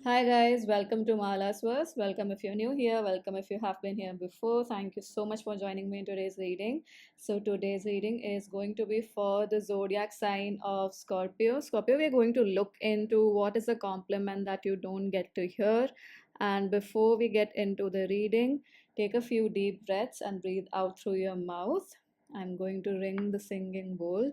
Hi guys, welcome to Mala's Verse. Welcome if you're new here, welcome if you have been here before. Thank you so much for joining me in today's reading. So today's reading is going to be for the zodiac sign of Scorpio. Scorpio, we're going to look into what is a compliment that you don't get to hear. And before we get into the reading, take a few deep breaths and breathe out through your mouth. I'm going to ring the singing bowl.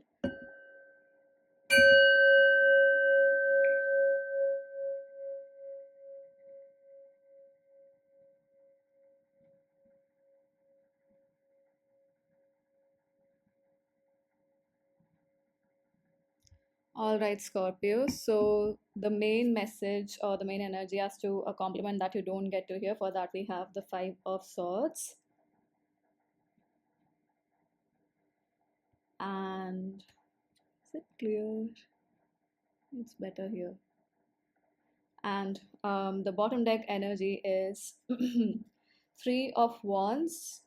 All right, Scorpio. So the main message or the main energy as to a compliment that you don't get to hear, for that we have the Five of Swords. And is it clear? It's better here. And the bottom deck energy is Three of Wands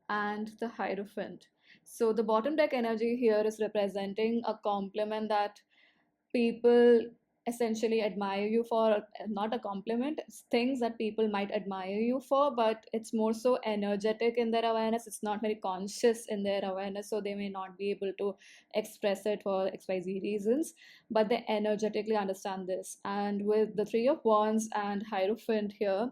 and the Hierophant. So the bottom deck energy here is representing a compliment that people essentially admire you for, not a compliment, it's things that people might admire you for, but it's more so energetic in their awareness. It's not very conscious in their awareness, so they may not be able to express it for xyz reasons, but they energetically understand this. And with the Three of Wands and Hierophant here,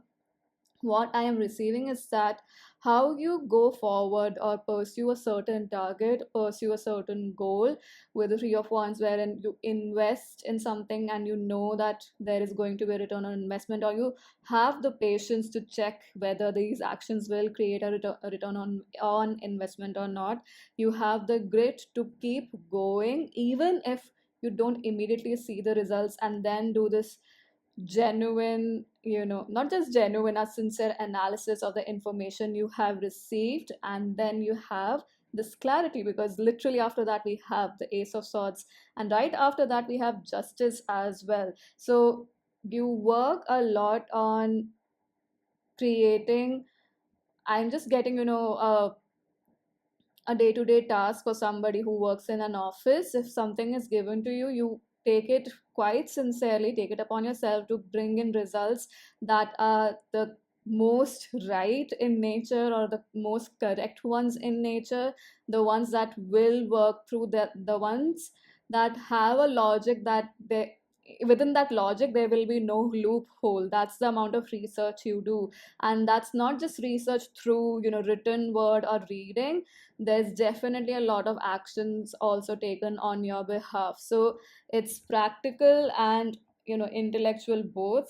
what I am receiving is that how you go forward or pursue a certain target, pursue a certain goal with the Three of Wands, wherein you invest in something and you know that there is going to be a return on investment, or you have the patience to check whether these actions will create a return on investment or not. You have the grit to keep going, even if you don't immediately see the results, and then do this genuine, not just genuine, a sincere analysis of the information you have received, and then you have this clarity, because literally after that we have the Ace of Swords, and right after that we have Justice as well. So you work a lot on creating, I'm just getting, a day-to-day task for somebody who works in an office. If something is given to you, you take it quite sincerely, take it upon yourself to bring in results that are the most right in nature, or the most correct ones in nature, the ones that will work through, the ones that have a logic, that they, within that logic there will be no loophole. That's the amount of research you do. And that's not just research through, written word or reading. There's definitely a lot of actions also taken on your behalf. So it's practical and, intellectual both.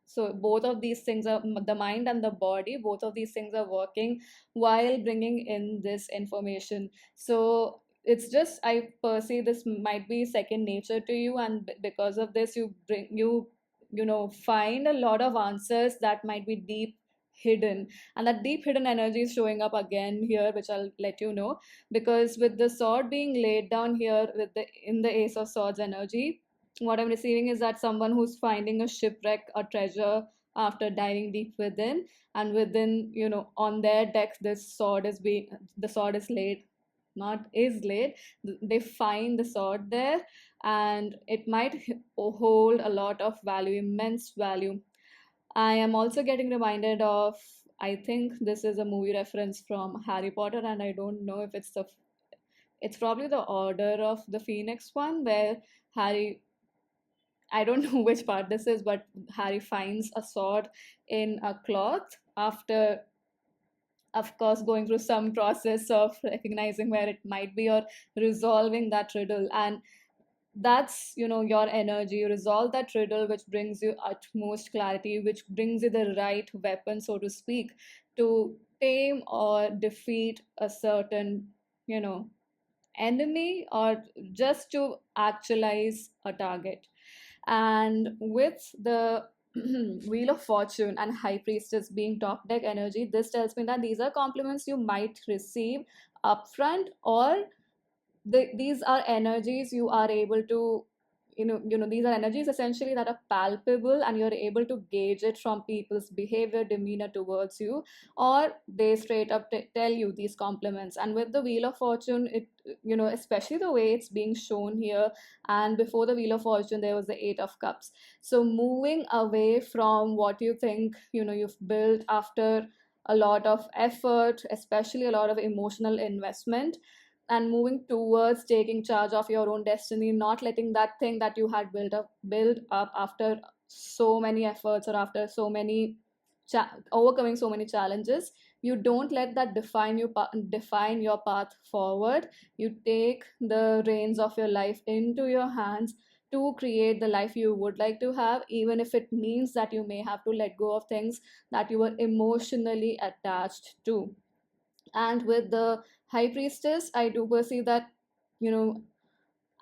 So both of these things are, the mind and the body, both of these things are working while bringing in this information. So it's just, I perceive this might be second nature to you, and because of this you find a lot of answers that might be deep hidden. And that deep hidden energy is showing up again here, which I'll let you know. Because with the sword being laid down here, with the in the Ace of Swords energy, what I'm receiving is that someone who's finding a shipwreck, a treasure, after diving deep within, and within, on their deck, the sword is laid, not is laid, they find the sword there, and it might hold a lot of value, immense value. I am also getting reminded of, I think this is a movie reference from Harry Potter, and I don't know if it's probably the Order of the Phoenix one, where Harry, I don't know which part this is, but Harry finds a sword in a cloth after, of course, going through some process of recognizing where it might be, or resolving that riddle. And that's, your energy. You resolve that riddle, which brings you utmost clarity, which brings you the right weapon, so to speak, to tame or defeat a certain, you know enemy, or just to actualize a target. And with the Wheel of Fortune and High Priestess being top deck energy, this tells me that these are compliments you might receive upfront, or these are energies you are able to, these are energies essentially that are palpable, and you're able to gauge it from people's behavior, demeanor towards you, or they straight up tell you these compliments. And with the Wheel of Fortune, it, especially the way it's being shown here, and before the Wheel of Fortune there was the Eight of Cups. So moving away from what you think you've built after a lot of effort, especially a lot of emotional investment, and moving towards taking charge of your own destiny, not letting that thing that you had built up after so many efforts, or after so many overcoming so many challenges, you don't let that define your path forward. You take the reins of your life into your hands to create the life you would like to have, even if it means that you may have to let go of things that you were emotionally attached to. And with the High Priestess, I do perceive that, you know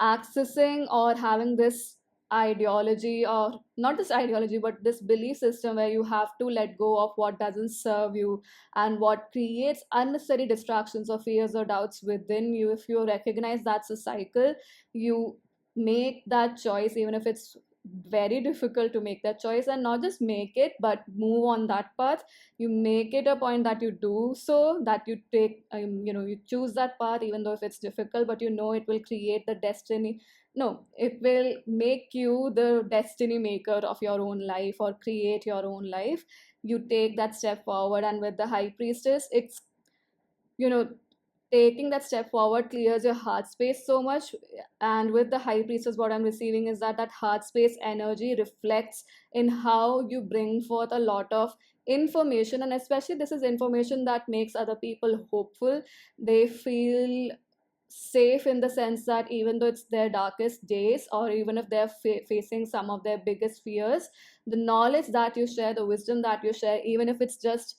accessing or having this ideology, or not this ideology but this belief system, where you have to let go of what doesn't serve you and what creates unnecessary distractions or fears or doubts within you. If you recognize that's a cycle, you make that choice, even if it's very difficult to make that choice, and not just make it but move on that path. You make it a point that you do so, that you take you choose that path, even though if it's difficult, but it will create the destiny. No, it will make you the destiny maker of your own life, or create your own life. You take that step forward. And with the High Priestess, it's you know taking that step forward clears your heart space so much. And with the High Priestess, what I'm receiving is that heart space energy reflects in how you bring forth a lot of information, and especially this is information that makes other people hopeful. They feel safe in the sense that even though it's their darkest days, or even if they're facing some of their biggest fears, the knowledge that you share, the wisdom that you share, even if it's just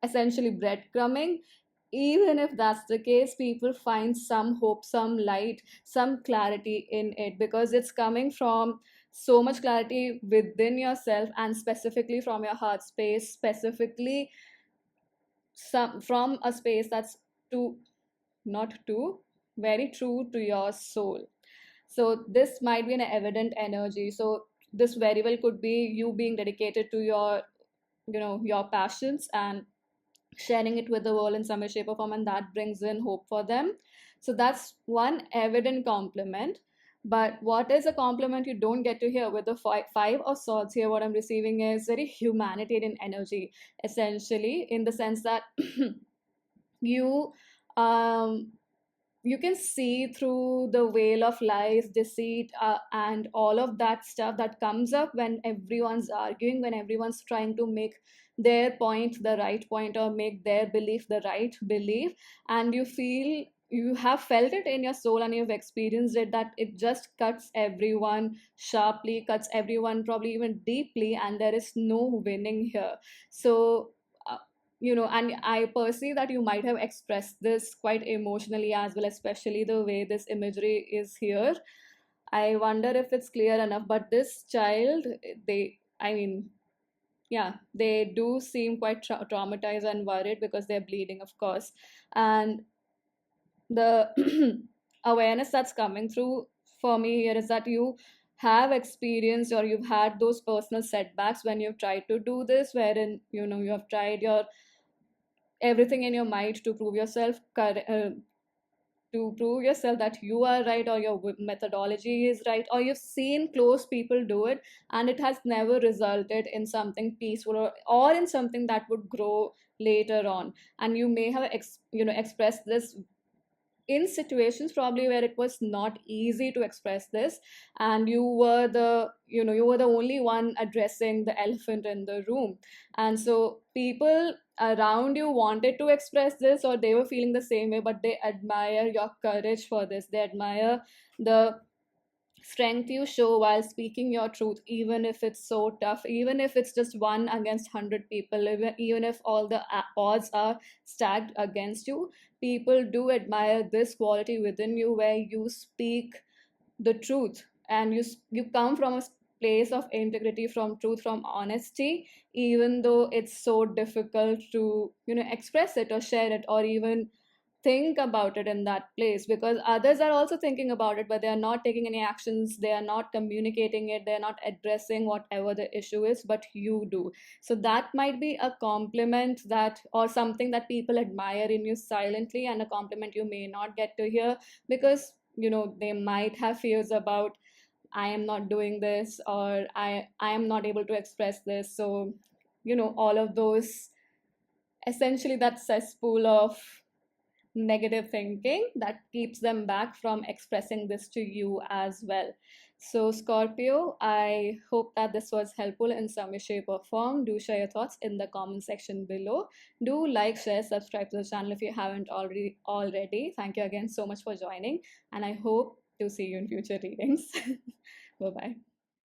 essentially breadcrumbing, even if that's the case, people find some hope, some light, some clarity in it, because it's coming from so much clarity within yourself, and specifically from your heart space, specifically from a space that's too not too very true to your soul. So this might be an evident energy. So this very well could be you being dedicated to your passions, and sharing it with the world in some way, shape, or form, and that brings in hope for them. So that's one evident compliment. But what is a compliment you don't get to hear with the five of swords here? What I'm receiving is very humanitarian energy, essentially, in the sense that you um you can see through the veil of lies, deceit, and all of that stuff that comes up when everyone's arguing, when everyone's trying to make their point the right point, or make their belief the right belief. And you have felt it in your soul, and you've experienced it, that it just cuts everyone sharply, cuts everyone probably even deeply, and there is no winning here. So and I perceive that you might have expressed this quite emotionally as well, especially the way this imagery is here. I wonder if it's clear enough, but this child, they I mean yeah, they do seem quite traumatized and worried, because they're bleeding, of course. And the awareness that's coming through for me here is that you have experienced, or you've had those personal setbacks when you've tried to do this, wherein you have tried your everything in your mind to prove yourself to prove yourself that you are right, or your methodology is right, or you've seen close people do it, and it has never resulted in something peaceful, or in something that would grow later on. And you may have expressed this in situations probably where it was not easy to express this, and you were the only one addressing the elephant in the room. And so people around you wanted to express this, or they were feeling the same way, but they admire your courage for this. They admire the strength you show while speaking your truth, even if it's so tough, even if it's just one against 100 people, even if all the odds are stacked against you. People do admire this quality within you, where you speak the truth, and you come from a place of integrity, from truth, from honesty, even though it's so difficult to express it, or share it, or even think about it in that place, because others are also thinking about it, but they are not taking any actions, they are not communicating it, they're not addressing whatever the issue is, but you do. So that might be a compliment, that or something that people admire in you silently, and a compliment you may not get to hear, because they might have fears about, I am not doing this, or I am not able to express this. So all of those, essentially that cesspool of negative thinking that keeps them back from expressing this to you as well. So, Scorpio, I hope that this was helpful in some way, shape, or form. Do share your thoughts in the comment section below. Do like, share, subscribe to the channel if you haven't already. Thank you again so much for joining, and I hope to see you in future readings. Bye bye.